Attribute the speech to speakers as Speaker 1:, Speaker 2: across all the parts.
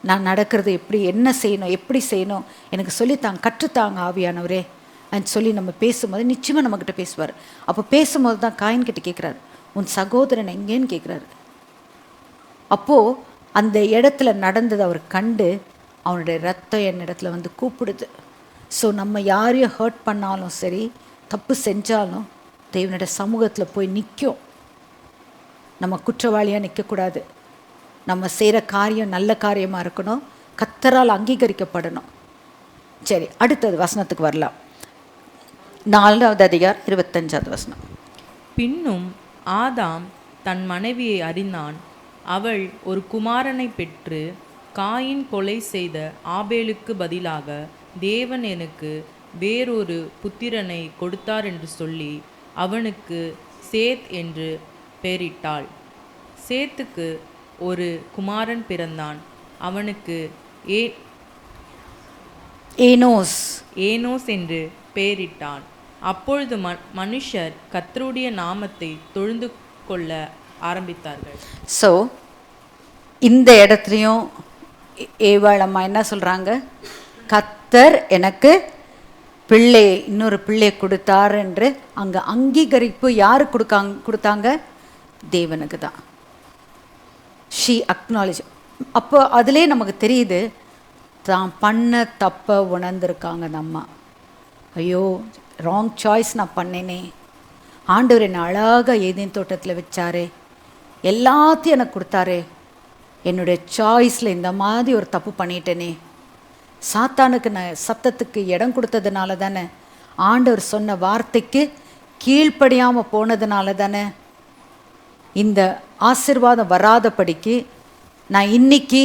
Speaker 1: நான் நடக்கிறது எப்படி, என்ன செய்யணும், எப்படி செய்யணும், எனக்கு சொல்லித்தாங்க, கற்றுத்தாங்க ஆவியானவரே சொல்லி நம்ம பேசும்போது நிச்சயமாக நம்மக்கிட்ட பேசுவார். அப்போ பேசும்போது தான் காயின் கிட்ட கேட்குறாரு, உன் சகோதரன் எங்கேன்னு கேட்குறாரு. அப்போது அந்த இடத்துல நடந்தது அவர் கண்டு அவனுடைய ரத்தம் என்னிடத்துல வந்து கூப்பிடுது. ஸோ நம்ம யாரையும் ஹர்ட் பண்ணாலும் சரி, தப்பு செஞ்சாலும் தேவனுடைய சமூகத்தில் போய் நிற்கும். நம்ம குற்றவாளியாக நிற்கக்கூடாது. நம்ம செய்கிற காரியம் நல்ல காரியமாக இருக்கணும், கர்த்தரால் அங்கீகரிக்கப்படணும். சரி, அடுத்தது வசனத்துக்கு வரலாம். 4வது அதிகாரம் 25வது வசனம்.
Speaker 2: பின்னும் ஆதாம் தன் மனைவியை அறிந்தான், அவள் ஒரு குமாரனை பெற்று, காயின் கொலை செய்த ஆபேலுக்கு பதிலாக தேவன் எனக்கு வேறொரு புத்திரனை கொடுத்தார் என்று சொல்லி அவனுக்கு சேத் என்று பெயரிட்டாள். சேத்துக்கு ஒரு குமாரன் பிறந்தான், அவனுக்கு ஏனோஸ் என்று பெயரிட்டான். அப்பொழுது மனுஷர் கர்த்தருடைய நாமத்தை தொழுது கொள்ள ஆரம்பித்தார்கள்.
Speaker 1: ஸோ இந்த இடத்துலையும் ஏவாள் அம்மா என்ன சொல்கிறாங்க, கர்த்தர் எனக்கு இன்னொரு பிள்ளையை கொடுத்தார் என்று அங்கே அங்கீகரிப்பு யாரு கொடுத்தாங்க? தேவனுக்கு தான். She acknowledge. அப்போ அதிலே நமக்கு தெரியுது தான் பண்ண தப்பை உணர்ந்திருக்காங்க அந்த அம்மா. ஐயோ, ராங் சாய்ஸ் நான் பண்ணேனே, ஆண்டவர் என்னை அழகாக ஏதேன் தோட்டத்தில் வச்சாரே, எல்லாத்தையும் எனக்கு கொடுத்தாரே, என்னுடைய சாய்ஸில் இந்த மாதிரி ஒரு தப்பு பண்ணிட்டேனே, சாத்தானுக்கு நான் சத்தத்துக்கு இடம் கொடுத்ததுனால தானே, ஆண்டவர் சொன்ன வார்த்தைக்கு கீழ்ப்படியாமல் போனதுனால தானே இந்த ஆசீர்வாதம் வராதபடிக்கு நான் இன்னைக்கு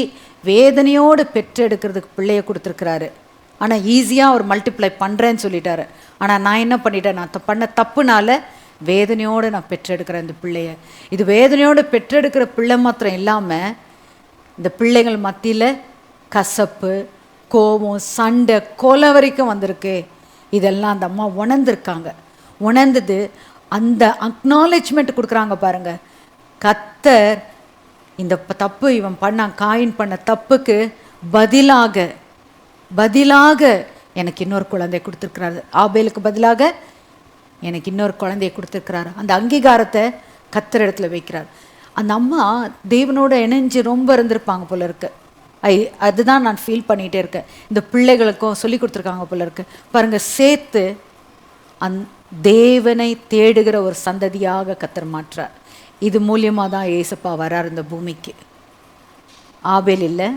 Speaker 1: வேதனையோடு பெற்றெடுக்கிறதுக்கு பிள்ளைய கொடுத்துருக்குறாரு. ஆனால் ஈஸியாக அவர் மல்டிப்ளை பண்ணுறேன்னு சொல்லிட்டாரு. ஆனால் நான் என்ன பண்ணிட்டேன், நான் பண்ண தப்புனால வேதனையோடு நான் பெற்றெடுக்கிறேன் இந்த பிள்ளைய. இது வேதனையோடு பெற்றெடுக்கிற பிள்ளை மாத்திரம் இல்லாமல் இந்த பிள்ளைகள் மத்தியில் கசப்பு, கோபம், சண்டை, கொலை வரைக்கும் வந்திருக்கு. இதெல்லாம் அந்த அம்மா உணர்ந்துருக்காங்க. உணர்ந்தது அந்த அக்னாலேஜ்மெண்ட் கொடுக்குறாங்க பாருங்கள். கர்த்தர் இந்த தப்பு இவன் பண்ணான், காயின் பண்ண தப்புக்கு பதிலாக எனக்கு இன்னொரு குழந்தைய கொடுத்துருக்கிறாரு, ஆபேலுக்கு பதிலாக எனக்கு இன்னொரு குழந்தைய கொடுத்துருக்கிறாரு. அந்த அங்கீகாரத்தை கர்த்தர் இடத்துல வைக்கிறார். அந்த அம்மா தேவனோட இணைஞ்சு ரொம்ப இருந்திருப்பாங்க போல இருக்கு. அதுதான் நான் ஃபீல் பண்ணிகிட்டே இருக்கேன். இந்த பிள்ளைகளுக்கும் சொல்லி கொடுத்துருக்காங்க போல இருக்கு பாருங்கள். சேர்த்து தேவனை தேடுகிற ஒரு சந்ததியாக கர்த்தர் மாற்றார். இது மூலியமாக தான் ஏசப்பா வரார் இந்த பூமிக்கு. ஆபேல் இல்லை,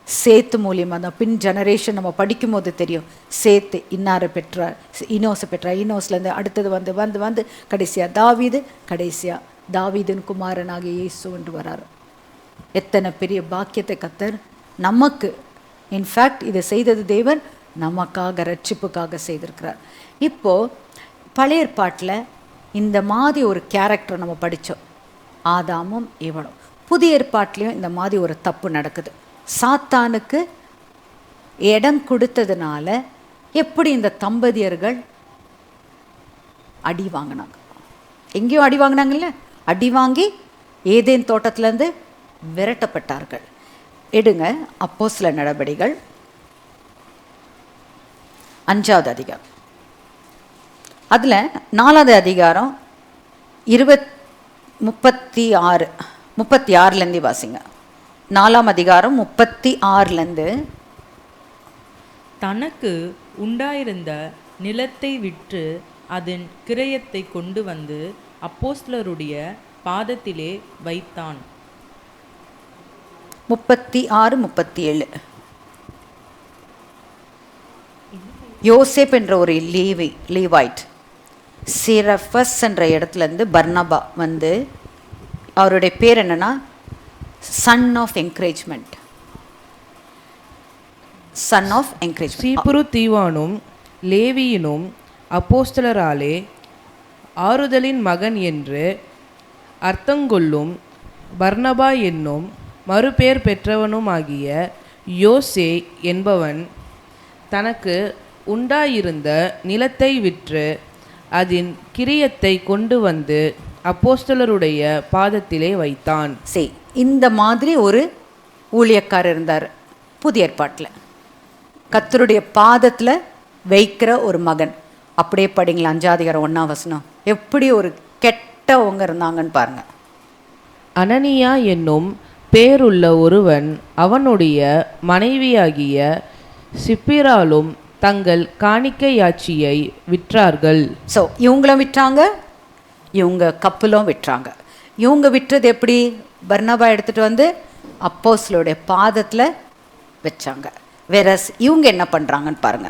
Speaker 1: சேத்து மூலியமாக தான். பின் ஜெனரேஷன் நம்ம படிக்கும் போது தெரியும், சேத்து இன்னாரை பெற்றார், ஈனோஸை பெற்றார், ஈனோஸ்லேருந்து அடுத்தது வந்து வந்து வந்து கடைசியாக தாவீதின் குமாரனாகிய இயேசு என்று வரார். எத்தனை பெரிய பாக்கியத்தை கர்த்தர் நமக்கு, இன்ஃபேக்ட் இதை செய்தது தேவன் நமக்காக, ரட்சிப்புக்காக செய்திருக்கிறார். இப்போது பழைய ஏற்பாட்டில் இந்த மாதிரி ஒரு கேரக்டர் நம்ம படித்தோம், ஆதாமும் ஏவாளும். புதிய ஏற்பாட்டிலையும் இந்த மாதிரி ஒரு தப்பு நடக்குது. சாத்தானுக்கு இடம் கொடுத்ததுனால எப்படி இந்த தம்பதியர்கள் அடி வாங்கினாங்க. எங்கேயும் அடி வாங்கினாங்கல்ல, அடி வாங்கி ஏதேன் தோட்டத்திலேருந்து விரட்டப்பட்டார்கள். எடுங்க அப்போஸ்தலர் நடபடிகள் 5வது அதிகாரம். அதில் 4வது அதிகாரம் 36லேருந்து வாசிங்க. 4ஆம் அதிகாரம் 36லேருந்து.
Speaker 2: தனக்கு உண்டாயிருந்த நிலத்தை விற்று அதன் கிரயத்தை கொண்டு வந்து அப்போஸ்தலருடைய பாதத்திலே வைத்தான்.
Speaker 1: 36, 37. யோசேப் என்ற ஒரு லீவாய்ட் சிரஃபஸ் என்ற இடத்துலேருந்து பர்னபா வந்து, அவருடைய பேர் என்னன்னா சன் ஆஃப் என்கரேஜ்மெண்ட்.
Speaker 3: சீப்புரு தீவானும் லேவியினும் அப்போஸ்தலராலே ஆறுதலின் மகன் என்று அர்த்தங்கொள்ளும் பர்னபா என்னும் மறுபேர் பெற்றவனுமாகிய யோசே என்பவன் தனக்கு உண்டாயிருந்த நிலத்தை விற்று அதன் கிரியத்தை கொண்டு வந்து அப்போஸ்தலருடைய பாதத்திலே வைத்தான்.
Speaker 1: இந்த மாதிரி ஒரு ஊழியக்காரர் இருந்தார் புதிய ஏற்பாட்டில், கர்த்தருடைய பாதத்தில் வைக்கிற ஒரு மகன். அப்படியே படிங்களா 5:1 எப்படி ஒரு கெட்டவங்க இருந்தாங்கன்னு பாருங்க.
Speaker 3: அனனியா என்னும் பேருள்ள ஒருவன் அவனுடைய மனைவியாகிய சிப்பிராலும் தங்கள் காணிக்கையாட்சியை விற்றார்கள்.
Speaker 1: ஸோ இவங்களும் விற்றாங்க, இவங்க கப்பலும் விற்றாங்க. இவங்க விற்றது எப்படி? பர்னபா எடுத்துகிட்டு வந்து அப்போஸ்தலருடைய பாதத்தில் வச்சாங்க. வேற இவங்க என்ன பண்ணுறாங்கன்னு பாருங்க.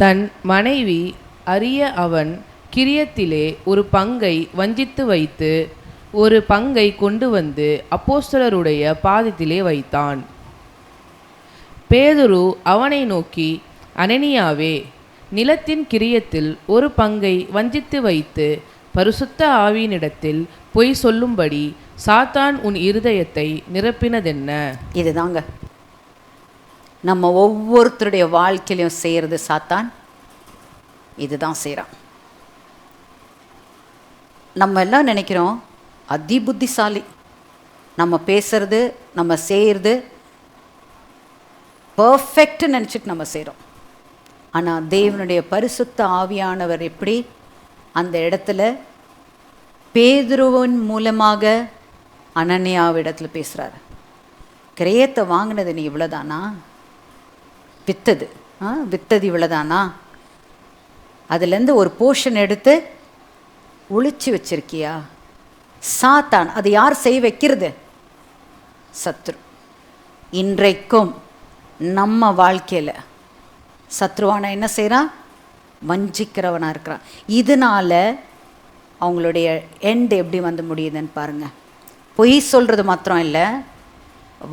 Speaker 3: தன் மனைவி அறிய அவன் கிரியத்திலே ஒரு பங்கை வஞ்சித்து வைத்து ஒரு பங்கை கொண்டு வந்து அப்போஸ்தலருடைய பாதத்திலே வைத்தான். பேதுரு அவனை நோக்கி, அனனியாவே, நிலத்தின் கிரியத்தில் ஒரு பங்கை வஞ்சித்து வைத்து பரிசுத்த ஆவியினிடத்தில் பொய் சொல்லும்படி சாத்தான் உன் இருதயத்தை நிரப்பினதென்ன?
Speaker 1: இதுதாங்க நம்ம ஒவ்வொருத்தருடைய வாழ்க்கையிலையும் செய்கிறது. சாத்தான் இதுதான் செய்கிறான். நம்ம எல்லாம் நினைக்கிறோம் அதி புத்திசாலி, நம்ம பேசுறது நம்ம செய்கிறது பர்ஃபெக்ட்னு நினச்சிட்டு நம்ம செய்கிறோம். ஆனால் தேவனுடைய பரிசுத்த ஆவியானவர் எப்படி அந்த இடத்துல பேதுருவின் மூலமாக அனனியாவிடத்தில் பேசுகிறாரு. கிரயத்தை வாங்கினது நீ இவ்வளோதானா? வித்தது இவ்வளோதானா? அதுலேருந்து ஒரு போர்ஷன் எடுத்து ஒளிச்சு வச்சிருக்கியா? சாத்தான் அது யார் செய்ய வைக்கிறது? சத்ரு. இன்றைக்கும் நம்ம வாழ்க்கையில் சத்ருவான என்ன செய்கிறான்? வஞ்சிக்கிறவனாக இருக்கிறான். இதனால அவங்களுடைய எண்ட் எப்படி வந்து முடியுதுன்னு பாருங்கள். பொய் சொல்கிறது மாத்திரம் இல்லை,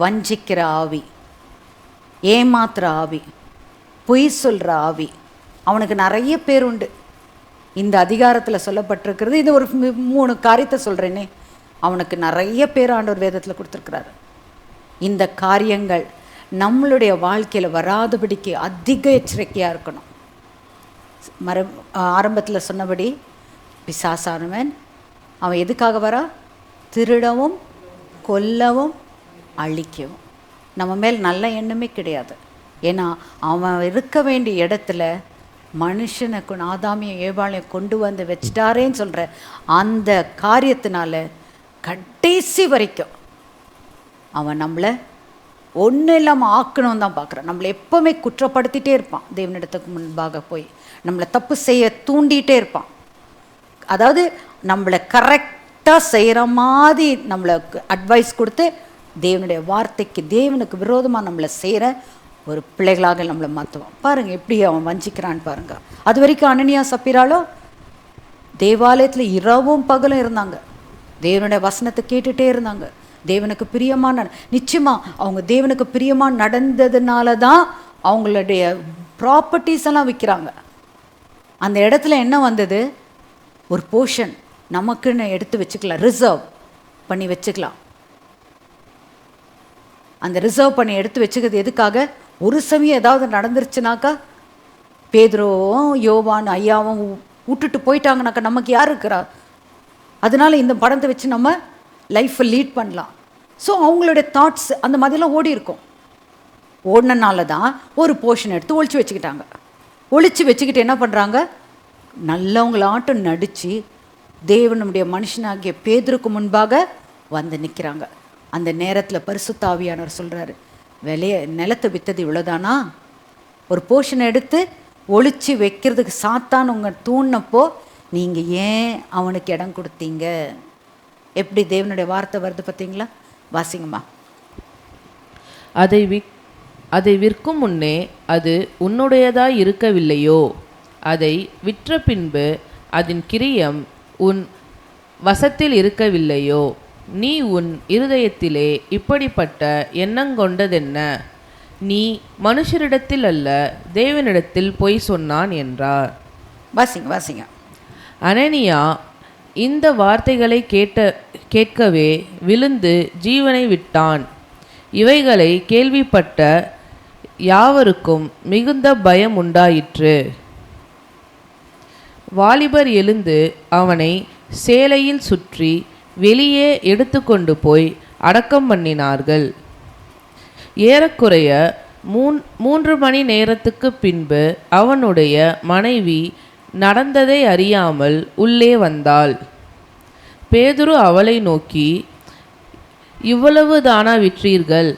Speaker 1: வஞ்சிக்கிற ஆவி, ஏமாத்துற ஆவி, பொய் சொல்கிற ஆவி, அவனுக்கு நிறைய பேர் உண்டு. இந்த அதிகாரத்தில் சொல்லப்பட்டிருக்கிறது. இது ஒரு 3 காரியத்தை சொல்கிறேனே, அவனுக்கு நிறைய பேர் ஆண்டவர் வேதத்தில் கொடுத்துருக்கிறாரு. இந்த காரியங்கள் நம்மளுடைய வாழ்க்கையில் வராதபடிக்கு அதிக எச்சரிக்கையாக இருக்கணும். ஆரம்பத்தில் சொன்னபடி பிசாசானவன் அவன் எதுக்காக வரா? திருடவும் கொல்லவும் அழிக்கவும். நம்ம மேல் நல்ல எண்ணமே கிடையாது. ஏன்னா அவன் இருக்க வேண்டிய இடத்துல மனுஷனுக்கு ஆதாமியும் ஏவாளையும் கொண்டு வந்து வச்சிட்டாரேன்னு சொல்கிற அந்த காரியத்தினால கடைசி வரைக்கும் அவன் நம்மளை ஒன்றும் இல்லாமல் ஆக்கணும் தான் பார்க்குறான். நம்மளை எப்போவுமே குற்றப்படுத்திகிட்டே இருப்பான். தேவனிடத்துக்கு முன்பாக போய் நம்மளை தப்பு செய்ய தூண்டிகிட்டே இருப்பான். அதாவது நம்மளை கரெக்டாக செய்கிற மாதிரி நம்மளை அட்வைஸ் கொடுத்து தேவனுடைய வார்த்தைக்கு தேவனுக்கு விரோதமாக நம்மளை செய்கிற ஒரு பிள்ளைகளாக நம்மளை மாற்றுவான். பாருங்கள் எப்படி அவன் வஞ்சிக்கிறான்னு பாருங்கள். அது வரைக்கும் அனனியா சப்பீராலோ தேவாலயத்தில் இரவும் பகலும் இருந்தாங்க. தேவனுடைய வசனத்தை கேட்டுகிட்டே இருந்தாங்க. தேவனுக்கு பிரியமான நிச்சயமாக அவங்க தேவனுக்கு பிரியமாக நடந்ததுனால தான் அவங்களுடைய ப்ராப்பர்ட்டிஸ் எல்லாம் விற்கிறாங்க. அந்த இடத்துல என்ன வந்தது? ஒரு போர்ஷன் நமக்குன்னு எடுத்து வச்சுக்கலாம், ரிசர்வ் பண்ணி வச்சுக்கலாம். அந்த ரிசர்வ் பண்ணி எடுத்து வச்சுக்கிறது எதுக்காக? ஒரு சமயம் ஏதாவது நடந்துருச்சுனாக்கா, பேதுருவும் யோவான் ஐயாவும் விட்டுட்டு போயிட்டாங்கனாக்கா நமக்கு யார் இருக்கிறா? அதனால இந்த படத்தை வச்சு நம்ம லைஃப்பை லீட் பண்ணலாம். ஸோ அவங்களுடைய தாட்ஸ் அந்த மாதிரிலாம் ஓடி இருக்கும். ஓடினால தான் ஒரு போர்ஷன் எடுத்து ஒழிச்சு வச்சுக்கிட்டாங்க. ஒழிச்சு வச்சுக்கிட்டு என்ன பண்ணுறாங்க? நல்லவங்களாட்டம் நடித்து தேவனுடைய மனுஷனாகிய பேதுருக்கு முன்பாக வந்து நிற்கிறாங்க. அந்த நேரத்தில் பரிசுத்த ஆவியானவர் சொல்கிறாரு, நிலத்தை விற்றது இவ்வளோதானா? ஒரு போர்ஷனை எடுத்து ஒழிச்சு வைக்கிறதுக்கு சாத்தான் உங்கள் தூண்டினப்போ நீங்கள் ஏன் அவனுக்கு இடம் கொடுத்தீங்க? எப்படி தேவனுடைய வார்த்தை வருது பார்த்தீங்களா? வாசிங்கம்மா.
Speaker 3: அதை விற்கும் முன்னே அது உன்னுடையதாய் இருக்கவில்லையோ? அதை விற்ற பின்பு அதன் கிரியம் உன் வசத்தில் இருக்கவில்லையோ? நீ உன் இருதயத்திலே இப்படிப்பட்ட எண்ணங்கொண்டதென்ன? நீ மனுஷரிடத்தில் அல்ல தேவனிடத்தில் பொய் சொன்னான் என்றார்.
Speaker 1: வாசிங்க.
Speaker 3: அனனியா இந்த வார்த்தைகளை கேட்கவே விழுந்து ஜீவனை விட்டான். இவைகளை கேள்விப்பட்ட யாவருக்கும் மிகுந்த பயம் உண்டாயிற்று. வாலிபர் எழுந்து அவனை சேலையில் சுற்றி வெளியே எடுத்துக்கொண்டு போய் அடக்கம் பண்ணினார்கள். ஏறக்குறைய 3 மணி நேரத்துக்கு பின்பு அவனுடைய மனைவி நடந்ததை அறியாமல் உள்ளே வந்தாள். பேதுரு அவளை நோக்கி, இவ்வளவு தானா விற்றீர்கள்?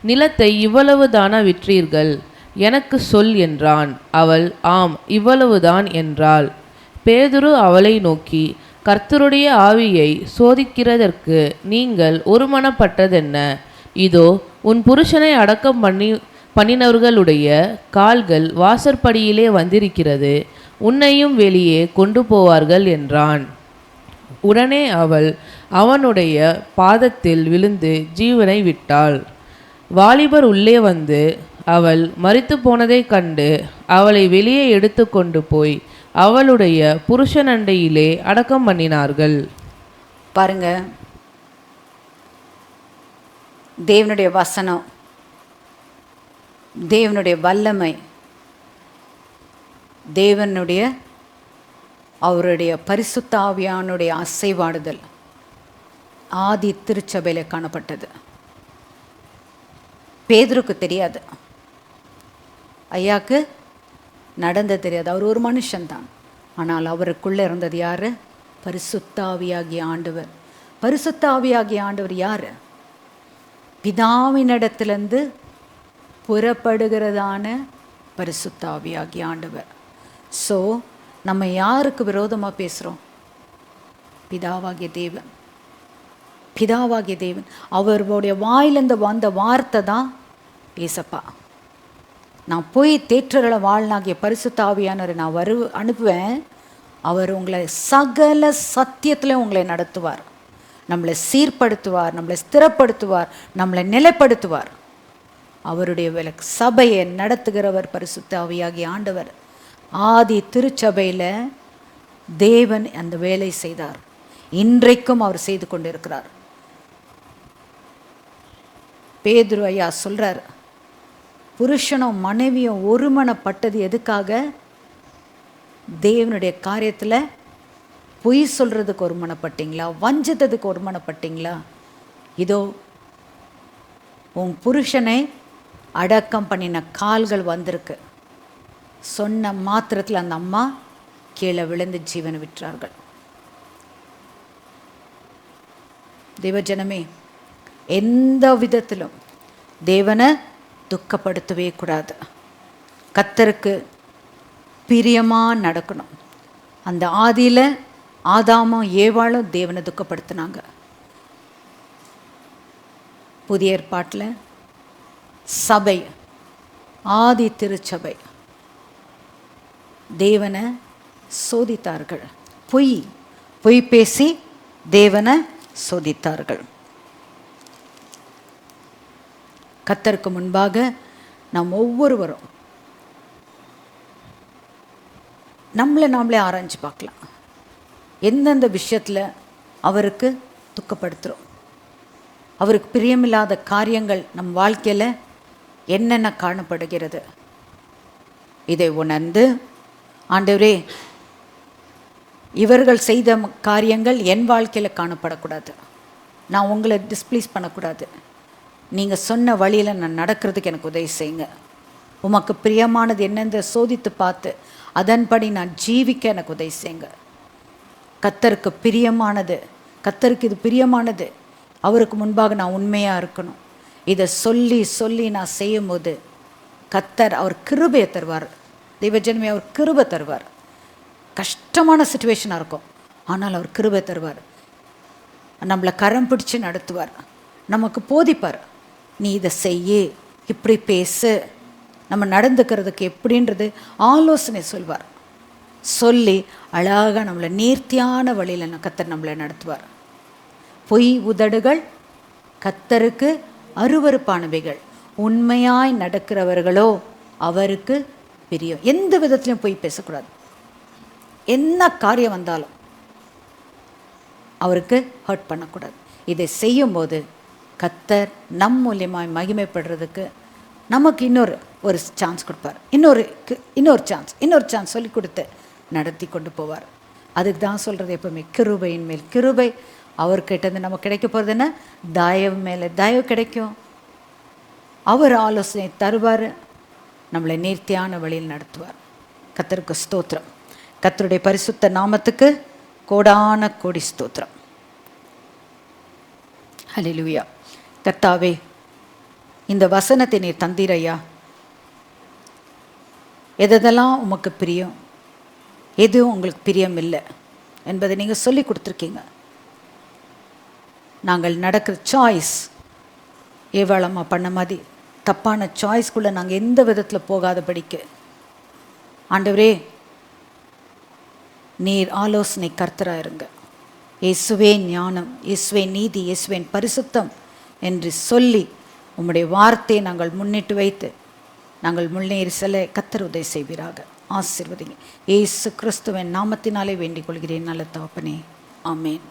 Speaker 3: நிலத்தை இவ்வளவு தானா விற்றீர்கள்? எனக்கு சொல் என்றான். அவள், ஆம், இவ்வளவுதான் என்றாள். பேதுரு அவளை நோக்கி, கர்த்தருடைய ஆவியை சோதிக்கிறதற்கு நீங்கள் ஒருமனப்பட்டதென்ன? இதோ உன் புருஷனை அடக்கம் பண்ணினவர்களுடைய கால்கள் வாசற்படியிலே வந்திருக்கிறது, உன்னையும் வெளியே கொண்டு போவார்கள் என்றான். உடனே அவள் அவனுடைய பாதத்தில் விழுந்து ஜீவனை விட்டாள். வாலிபர் உள்ளே வந்து அவள் மரித்து போனதைக் கண்டு அவளை வெளியே எடுத்து கொண்டு போய் அவளுடைய புருஷனண்டையிலே அடக்கம் பண்ணினார்கள்.
Speaker 1: பாருங்க, தேவனுடைய வசனம், தேவனுடைய வல்லமை, தேவனுடைய அவருடைய பரிசுத்த ஆவியானுடைய அசைவாடுதல் ஆதி திருச்சபையில காணப்பட்டது. பேதுருக்கு தெரியாது, ஐயாக்கு நடந்தது தெரியாது. அவர் ஒரு மனுஷன்தான். ஆனால் அவருக்குள்ளே இருந்தது யார்? பரிசுத்த ஆவியாகிய ஆண்டவர். பரிசுத்த ஆவியாகிய ஆண்டவர் யார்? பிதாவினிடத்திலிருந்து புறப்படுகிறதான பரிசுத்த ஆவியாகிய ஆண்டவர். ஸோ நம்ம யாருக்கு விரோதமாக பேசுகிறோம்? பிதாவாகிய தேவன். பிதாவாகிய தேவன் அவருடைய வாயிலிருந்து வந்த வார்த்தை தான் ஏசப்பா. நான் போய் தேற்றரள வாழ்நாகிய பரிசுத்த ஆவியானவரை நான் அனுப்புவேன். அவர் உங்களை சகல சத்தியத்தில் உங்களை நடத்துவார், நம்மளை சீர்படுத்துவார், நம்மளை ஸ்திரப்படுத்துவார், நம்மளை நிலைப்படுத்துவார். அவருடைய சபையை நடத்துகிறவர் பரிசுத்த ஆவியாகிய ஆண்டவர். ஆதி திருச்சபையில் தேவன் அந்த வேலை செய்தார். இன்றைக்கும் அவர் செய்து கொண்டிருக்கிறார். பேதுரு ஐயா சொல்றார், புருஷனும் மனைவியும் ஒருமனப்பட்டது எதுக்காக? தேவனுடைய காரியத்தில் பொய் சொல்றதுக்கு ஒருமனப்பட்டீங்களா? வஞ்சத்ததுக்கு ஒருமனப்பட்டீங்களா? இதோ உன் புருஷனை அடக்கம் பண்ணின கால்கள் வந்திருக்கு. சொன்ன மாத்திரத்தில் அந்த அம்மா கீழே விழுந்து ஜீவனை விற்றார்கள். தேவஜனமே, எந்த விதத்திலும் தேவனை துக்கப்படுத்தவே கூடாது. கர்த்தருக்கு பிரியமாக நடக்கணும். அந்த ஆதியில் ஆதாமும் ஏவாளும் தேவனை துக்கப்படுத்தினாங்க. புதிய ஏற்பாட்டில் சபை, ஆதி திருச்சபை தேவனை சோதித்தார்கள். பொய் பேசி தேவனை சோதித்தார்கள். கர்த்தருக்கு முன்பாக நாம் ஒவ்வொருவரும் நாமளே ஆராய்ஞ்சு பார்க்கலாம். எந்தெந்த விஷயத்தில் அவருக்கு துக்கப்படுத்துகிறோம், அவருக்கு பிரியமில்லாத காரியங்கள் நம் வாழ்க்கையில் என்னென்ன காணப்படுகிறது. இதை உணர்ந்து, ஆண்டவரே, இவர்கள் செய்த காரியங்கள் என் வாழ்க்கையில் காணப்படக்கூடாது, நான் உங்களை டிஸ்ப்ளீஸ் பண்ணக்கூடாது, நீங்கள் சொன்ன வழியில் நான் நடக்கிறதுக்கு எனக்கு உதவி செய்யுங்க. உமக்கு பிரியமானது என்னென்று சோதித்து பார்த்து அதன்படி நான் ஜீவிக்க எனக்கு உதவி செய்யுங்க. கர்த்தருக்கு பிரியமானது, கர்த்தருக்கு இது பிரியமானது, அவருக்கு முன்பாக நான் உண்மையாக இருக்கணும். இதை சொல்லி சொல்லி நான் செய்யும்போது கர்த்தர் அவர் கிருபையை தருவார். தெய்வஜனமே, அவர் கிருபை தருவார். கஷ்டமான சிச்சுவேஷனாக இருக்கும், ஆனால் அவர் கிருபை தருவார். நம்மளை கரம் பிடிச்சு நடத்துவார், நமக்கு போதிப்பார். நீ இதை செய்ய, இப்படி பேசு, நம்ம நடந்துக்கிறதுக்கு எப்படின்றது ஆலோசனை சொல்வார். சொல்லி அழகாக நம்மளை நேர்த்தியான வழியில் கர்த்தர் நம்மளை நடத்துவார். பொய் உதடுகள் கர்த்தருக்கு அருவருப்பானவைகள், உண்மையாய் நடக்கிறவர்களோ அவருக்கு பிரியம். எந்த விதத்துலையும் பொய் பேசக்கூடாது. என்ன காரியம் வந்தாலும் அவருக்கு ஹர்ட் பண்ணக்கூடாது. இதை செய்யும்போது கர்த்தர் நம் மூலியமாய் மகிமைப்படுறதுக்கு நமக்கு ஒரு சான்ஸ் கொடுப்பார். இன்னொரு சான்ஸ் சொல்லி கொடுத்து நடத்தி கொண்டு போவார். அதுக்கு தான் சொல்கிறது, எப்பவுமே கிருபையின் மேல் கிருபை, அவர்கிட்ட நமக்கு கிடைக்க போகிறது என்ன? தயவு மேலே தயவு கிடைக்கும். அவர் ஆலோசனை தருவார், நம்மளை நேர்த்தியான வழியில் நடத்துவார். கர்த்தருக்கு ஸ்தோத்திரம். கர்த்தருடைய பரிசுத்த நாமத்துக்கு கோடான கோடி ஸ்தோத்திரம். ஹல்லேலூயா. கர்த்தாவே, இந்த வசனத்தை நீர் தந்தீரையா. எதெல்லாம் உமக்கு பிரியம், எதுவும் உங்களுக்கு பிரியம் இல்லை என்பதை நீங்கள் சொல்லி கொடுத்துருக்கீங்க. நாங்கள் நடக்கிற சாய்ஸ் ஏவாளமாக பண்ண மாதிரி தப்பான சாய்ஸ்குள்ளே நாங்கள் எந்த விதத்தில் போகாதபடிக்கு ஆண்டவரே நீர் ஆலோசனை கர்த்தராக இருங்க. இயேசுவே ஞானம், இயேசுவே நீதி, இயேசுவேன் பரிசுத்தம் என்று சொல்லி உம்முடைய வார்த்தையை நாங்கள் முன்னிட்டு வைத்து நாங்கள் முன்னேறி செல்ல கர்த்தர் உதவி செய்வீராக. ஆசீர்வதிங்க. இயேசு கிறிஸ்துவின் நாமத்தினாலே வேண்டிக் கொள்கிறேன் நல்ல தகப்பனே. ஆமேன்.